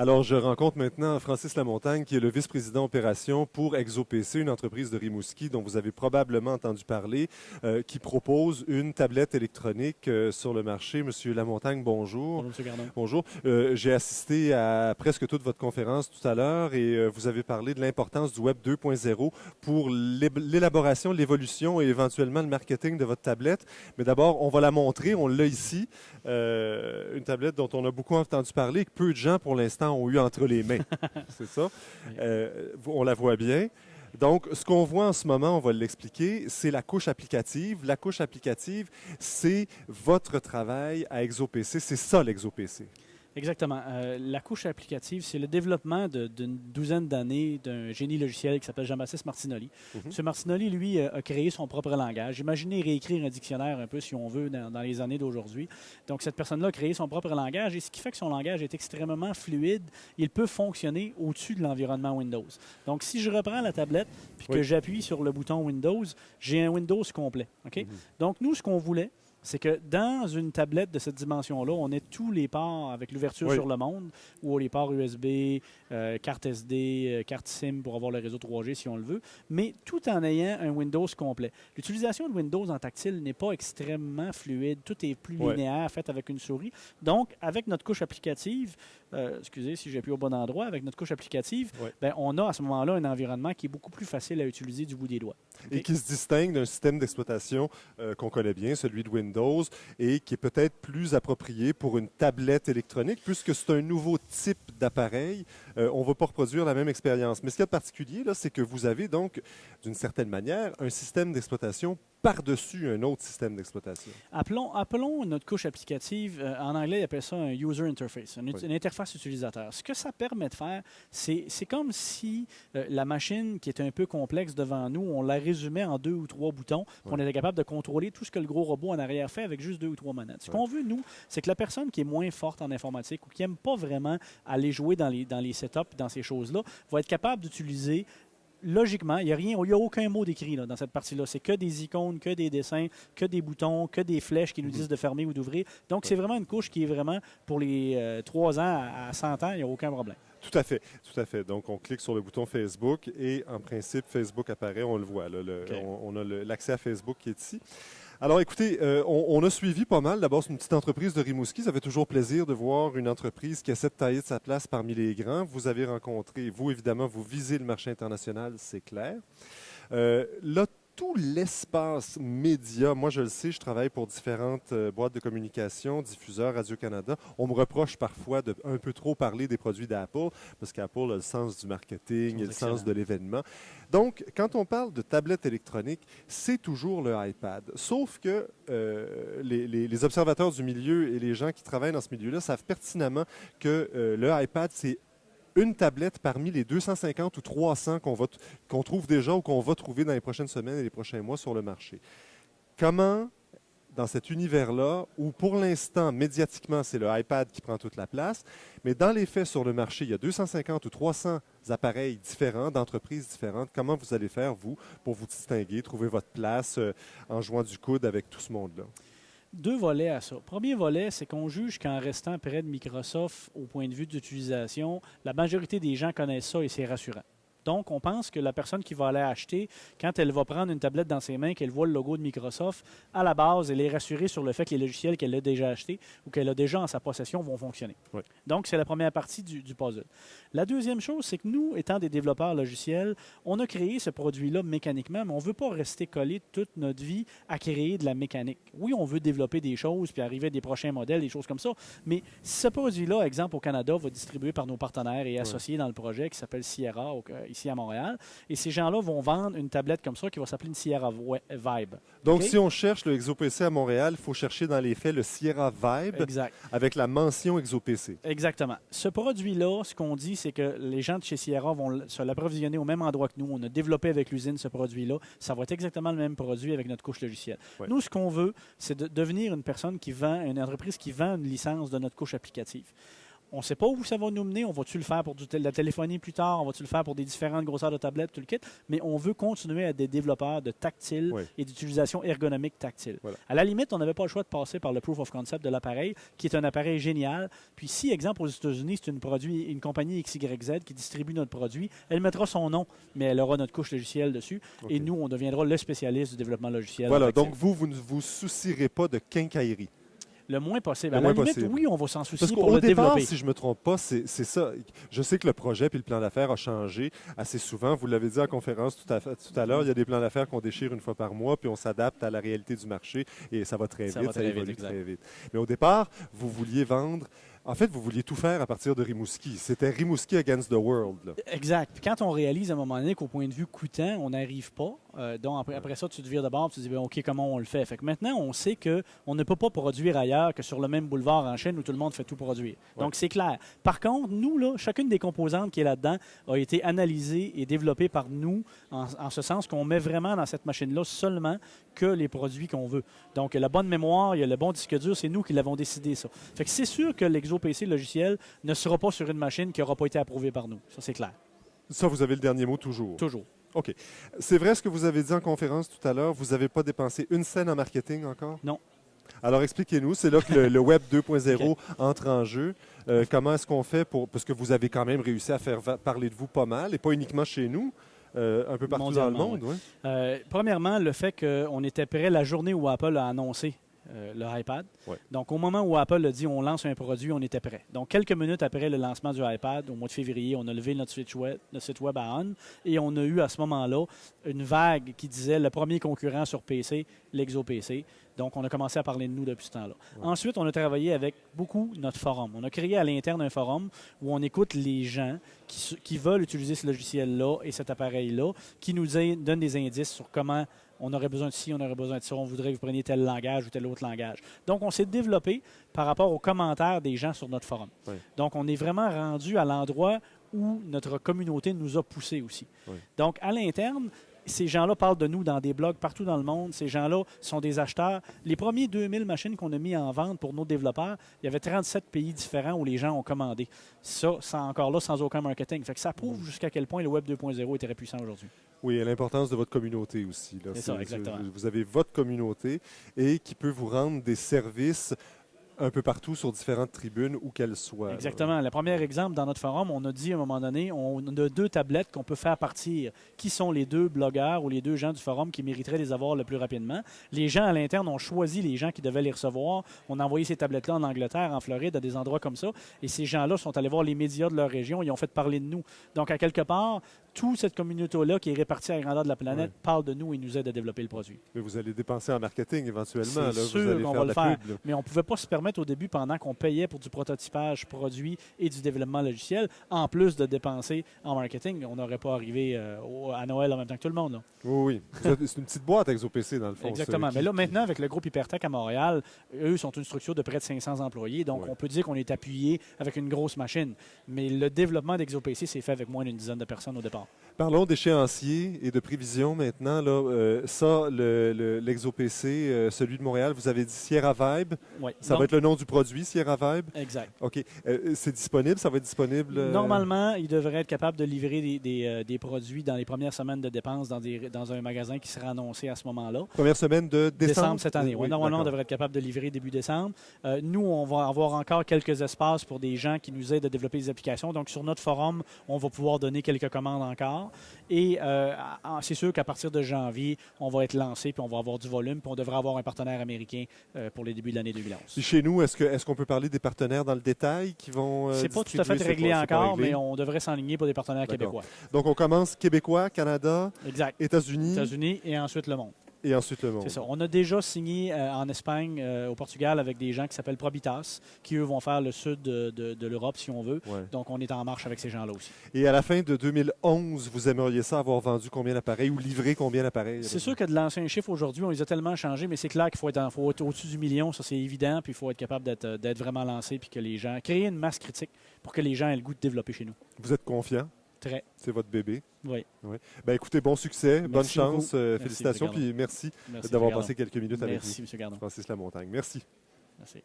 Alors, je rencontre maintenant Francis Lamontagne, qui est le vice-président opération pour ExoPC, une entreprise de Rimouski dont vous avez probablement entendu parler, qui propose une tablette électronique sur le marché. Monsieur Lamontagne, bonjour. Bonjour, Monsieur Gardin. Bonjour. J'ai assisté à presque toute votre conférence tout à l'heure et vous avez parlé de l'importance du Web 2.0 pour l'élaboration, l'évolution et éventuellement le marketing de votre tablette. Mais d'abord, on va la montrer. On l'a ici. Une tablette dont on a beaucoup entendu parler et que peu de gens, pour l'instant, ont eu entre les mains. C'est ça. On la voit bien. Donc, ce qu'on voit en ce moment, on va l'expliquer, c'est la couche applicative. La couche applicative, c'est votre travail à ExoPC. C'est ça, l'ExoPC. Exactement. La couche applicative, c'est le développement d'une douzaine d'années d'un génie logiciel qui s'appelle Jean-Baptiste Martinoli. M. Martinoli, lui, a créé son propre langage. Imaginez réécrire un dictionnaire un peu, si on veut, dans les années d'aujourd'hui. Donc, cette personne-là a créé son propre langage et ce qui fait que son langage est extrêmement fluide. Il peut fonctionner au-dessus de l'environnement Windows. Donc, si je reprends la tablette puis que j'appuie sur le bouton Windows, j'ai un Windows complet. Okay? Donc, nous, ce qu'on voulait, c'est que dans une tablette de cette dimension-là, on ait tous les ports avec l'ouverture sur le monde, ou les ports USB, carte SD, carte SIM pour avoir le réseau 3G si on le veut, mais tout en ayant un Windows complet. L'utilisation de Windows en tactile n'est pas extrêmement fluide. Tout est plus linéaire, fait avec une souris. Donc, avec notre couche applicative, excusez si j'appuie au bon endroit, avec notre couche applicative, ben, on a à ce moment-là un environnement qui est beaucoup plus facile à utiliser du bout des doigts. Et qui se distingue d'un système d'exploitation qu'on connaît bien, celui de Windows, et qui est peut-être plus approprié pour une tablette électronique, puisque c'est un nouveau type d'appareil. On ne va pas reproduire la même expérience. Mais ce qui est particulier, là, c'est que vous avez donc, d'une certaine manière, un système d'exploitation par-dessus un autre système d'exploitation. Appelons notre couche applicative, en anglais, ils appellent ça un user interface, une interface utilisateur. Ce que ça permet de faire, c'est comme si la machine qui est un peu complexe devant nous, on la résumait en 2 ou 3 boutons, puis on était capable de contrôler tout ce que le gros robot en arrière fait avec juste 2 ou 3 manettes. Ce qu'on veut, nous, c'est que la personne qui est moins forte en informatique ou qui n'aime pas vraiment aller jouer dans les setups, dans ces choses-là, va être capable d'utiliser logiquement, il n'y a aucun mot décrit dans cette partie-là. C'est que des icônes, que des dessins, que des boutons, que des flèches qui nous disent de fermer ou d'ouvrir. Donc, c'est vraiment une couche qui est vraiment pour les 3 ans à 100 ans, il n'y a aucun problème. Tout à fait, tout à fait. Donc, on clique sur le bouton Facebook et en principe, Facebook apparaît, on le voit. Là, on a l'accès à Facebook qui est ici. Alors, écoutez, on a suivi pas mal. D'abord, c'est une petite entreprise de Rimouski. Ça fait toujours plaisir de voir une entreprise qui essaie de tailler de sa place parmi les grands. Vous avez rencontré, vous, évidemment, vous visez le marché international, c'est clair. Là, tout l'espace média, moi je le sais, je travaille pour différentes boîtes de communication, diffuseurs, Radio-Canada. On me reproche parfois de un peu trop parler des produits d'Apple, parce qu'Apple a le sens du marketing et le sens de l'événement. Donc, quand on parle de tablette électronique, c'est toujours le iPad. Sauf que les observateurs du milieu et les gens qui travaillent dans ce milieu-là savent pertinemment que le iPad, c'est une tablette parmi les 250 ou 300 qu'on trouve déjà ou qu'on va trouver dans les prochaines semaines et les prochains mois sur le marché. Comment, dans cet univers-là, où pour l'instant, médiatiquement, c'est le iPad qui prend toute la place, mais dans les faits sur le marché, il y a 250 ou 300 appareils différents, d'entreprises différentes. Comment vous allez faire, vous, pour vous distinguer, trouver votre place en jouant du coude avec tout ce monde-là? 2 volets à ça. Premier volet, c'est qu'on juge qu'en restant près de Microsoft au point de vue d'utilisation, la majorité des gens connaissent ça et c'est rassurant. Donc, on pense que la personne qui va aller acheter, quand elle va prendre une tablette dans ses mains, qu'elle voit le logo de Microsoft, à la base, elle est rassurée sur le fait que les logiciels qu'elle a déjà achetés ou qu'elle a déjà en sa possession vont fonctionner. Oui. Donc, c'est la première partie du puzzle. La deuxième chose, c'est que nous, étant des développeurs logiciels, on a créé ce produit-là mécaniquement, mais on ne veut pas rester collé toute notre vie à créer de la mécanique. Oui, on veut développer des choses puis arriver à des prochains modèles, des choses comme ça, mais si ce produit-là, exemple au Canada, va être distribué par nos partenaires et associés dans le projet qui s'appelle Sierra, ici à Montréal. Et ces gens-là vont vendre une tablette comme ça qui va s'appeler une Sierra Vibe. Donc, si on cherche le ExoPC à Montréal, il faut chercher dans les faits le Sierra Vibe avec la mention ExoPC. Exactement. Ce produit-là, ce qu'on dit, c'est que les gens de chez Sierra vont se l'approvisionner au même endroit que nous. On a développé avec l'usine ce produit-là. Ça va être exactement le même produit avec notre couche logicielle. Ouais. Nous, ce qu'on veut, c'est de devenir une personne qui vend, une entreprise qui vend une licence de notre couche applicative. On ne sait pas où ça va nous mener. On va-tu le faire pour la téléphonie plus tard? On va-tu le faire pour des différentes grosseurs de tablettes, tout le kit? Mais on veut continuer à être des développeurs de tactile et d'utilisation ergonomique tactile. Voilà. À la limite, on n'avait pas le choix de passer par le proof of concept de l'appareil, qui est un appareil génial. Puis si, exemple, aux États-Unis, c'est une compagnie XYZ qui distribue notre produit, elle mettra son nom, mais elle aura notre couche logicielle dessus. Okay. Et nous, on deviendra le spécialiste du développement logiciel. Voilà, donc vous ne vous soucierez pas de quincaillerie. Le moins possible. À la limite, oui, on va s'en soucier pour le départ, développer. Si je ne me trompe pas, c'est ça. Je sais que le projet puis le plan d'affaires a changé assez souvent. Vous l'avez dit à la conférence tout à l'heure, il y a des plans d'affaires qu'on déchire une fois par mois, puis on s'adapte à la réalité du marché et ça va très vite, ça évolue très vite. Mais au départ, vous vouliez vendre... En fait, vous vouliez tout faire à partir de Rimouski. C'était Rimouski against the world. Là. Exact. Puis quand on réalise à un moment donné qu'au point de vue coûtant, on n'arrive pas, donc après ça, tu te vires de bord et tu te dis, bien, OK, comment on le fait? Fait que maintenant, on sait qu'on ne peut pas produire ailleurs que sur le même boulevard en Chine où tout le monde fait tout produire. Ouais. Donc, c'est clair. Par contre, nous, là, chacune des composantes qui est là-dedans a été analysée et développée par nous en ce sens qu'on met vraiment dans cette machine-là seulement que les produits qu'on veut. Donc, la bonne mémoire, il y a le bon disque dur, c'est nous qui l'avons décidé, ça. Fait que c'est sûr que l'ExoPC logiciel ne sera pas sur une machine qui n'aura pas été approuvée par nous. Ça, c'est clair. Ça, vous avez le dernier mot toujours? Toujours. OK. C'est vrai ce que vous avez dit en conférence tout à l'heure, vous n'avez pas dépensé une scène en marketing encore? Non. Alors, expliquez-nous, c'est là que le Web 2.0 entre en jeu. Comment est-ce qu'on fait pour... Parce que vous avez quand même réussi à faire parler de vous pas mal, et pas uniquement chez nous, un peu partout dans le monde. Oui. Premièrement, le fait qu'on était prêt la journée où Apple a annoncé le iPad. Ouais. Donc, au moment où Apple a dit on lance un produit, on était prêt. Donc, quelques minutes après le lancement du iPad, au mois de février, on a levé notre site web à on et on a eu à ce moment-là une vague qui disait le premier concurrent sur PC, l'ExoPC. Donc, on a commencé à parler de nous depuis ce temps-là. Ouais. Ensuite, on a travaillé avec beaucoup notre forum. On a créé à l'interne un forum où on écoute les gens qui veulent utiliser ce logiciel-là et cet appareil-là, qui nous donnent des indices sur comment on aurait besoin de ci, on aurait besoin de ça, on voudrait que vous preniez tel langage ou tel autre langage. Donc, on s'est développé par rapport aux commentaires des gens sur notre forum. Oui. Donc, on est vraiment rendu à l'endroit où notre communauté nous a poussés aussi. Oui. Donc, à l'interne, ces gens-là parlent de nous dans des blogs partout dans le monde. Ces gens-là sont des acheteurs. Les premiers 2000 machines qu'on a mis en vente pour nos développeurs, il y avait 37 pays différents où les gens ont commandé. Ça encore là, sans aucun marketing. Fait que ça prouve jusqu'à quel point le Web 2.0 est très puissant aujourd'hui. Oui, et l'importance de votre communauté aussi. Là. C'est ça, exactement. Vous avez votre communauté et qui peut vous rendre des services un peu partout sur différentes tribunes, où qu'elles soient. Exactement. Le premier exemple, dans notre forum, on a dit à un moment donné, on a 2 tablettes qu'on peut faire partir. Qui sont les 2 blogueurs ou les 2 gens du forum qui mériteraient de les avoir le plus rapidement? Les gens à l'interne ont choisi les gens qui devaient les recevoir. On a envoyé ces tablettes-là en Angleterre, en Floride, à des endroits comme ça. Et ces gens-là sont allés voir les médias de leur région. Ils ont fait parler de nous. Donc, à quelque part, toute cette communauté-là qui est répartie à la grandeur de la planète parle de nous et nous aide à développer le produit. Mais vous allez dépenser en marketing éventuellement. C'est sûr vous allez qu'on faire va le faire. Pub, mais on ne pouvait pas se permettre au début, pendant qu'on payait pour du prototypage produit et du développement logiciel, en plus de dépenser en marketing. On n'aurait pas arrivé à Noël en même temps que tout le monde. Là. Oui. C'est une petite boîte ExoPC dans le fond. Exactement. Mais là, maintenant, avec le groupe Hypertech à Montréal, eux sont une structure de près de 500 employés. Donc, on peut dire qu'on est appuyé avec une grosse machine. Mais le développement d'ExoPC s'est fait avec moins d'une dizaine de personnes au départ. Parlons d'échéancier et de prévision maintenant. Là, l'ExoPC, celui de Montréal, vous avez dit Sierra Vibe. Oui. Ça va être le nom du produit, Sierra Vibe. Exact. OK. C'est disponible? Ça va être disponible? Normalement, il devrait être capable de livrer des produits dans les premières semaines de dépenses dans un magasin qui sera annoncé à ce moment-là. Première semaine de décembre? Cette année. Oui, normalement, on devrait être capable de livrer début décembre. Nous, on va avoir encore quelques espaces pour des gens qui nous aident à développer des applications. Donc, sur notre forum, on va pouvoir donner quelques commandes encore. Et c'est sûr qu'à partir de janvier, on va être lancé, puis on va avoir du volume, puis on devrait avoir un partenaire américain pour les débuts de l'année 2011. Et chez nous, est-ce qu'on peut parler des partenaires dans le détail qui vont c'est pas tout à fait réglé encore, mais on devrait s'enligner pour des partenaires québécois. Donc, on commence Québécois, Canada, exact. États-Unis et ensuite le monde. Et ensuite le monde. C'est ça. On a déjà signé en Espagne, au Portugal, avec des gens qui s'appellent Probitas, qui, eux, vont faire le sud de l'Europe, si on veut. Ouais. Donc, on est en marche avec ces gens-là aussi. Et à la fin de 2011, vous aimeriez ça avoir vendu combien d'appareils ou livré combien d'appareils? C'est sûr que de lancer un chiffre aujourd'hui, on les a tellement changés, mais c'est clair qu'il faut être au-dessus du million, ça c'est évident, puis il faut être capable d'être vraiment lancé, puis que les gens... Créer une masse critique pour que les gens aient le goût de développer chez nous. Vous êtes confiant? Très. C'est votre bébé? Oui. Ben, écoutez, bon succès, merci bonne chance, merci, félicitations, puis merci d'avoir passé quelques minutes avec nous. Merci, M. Gardon. Francis Lamontagne. Merci. Merci.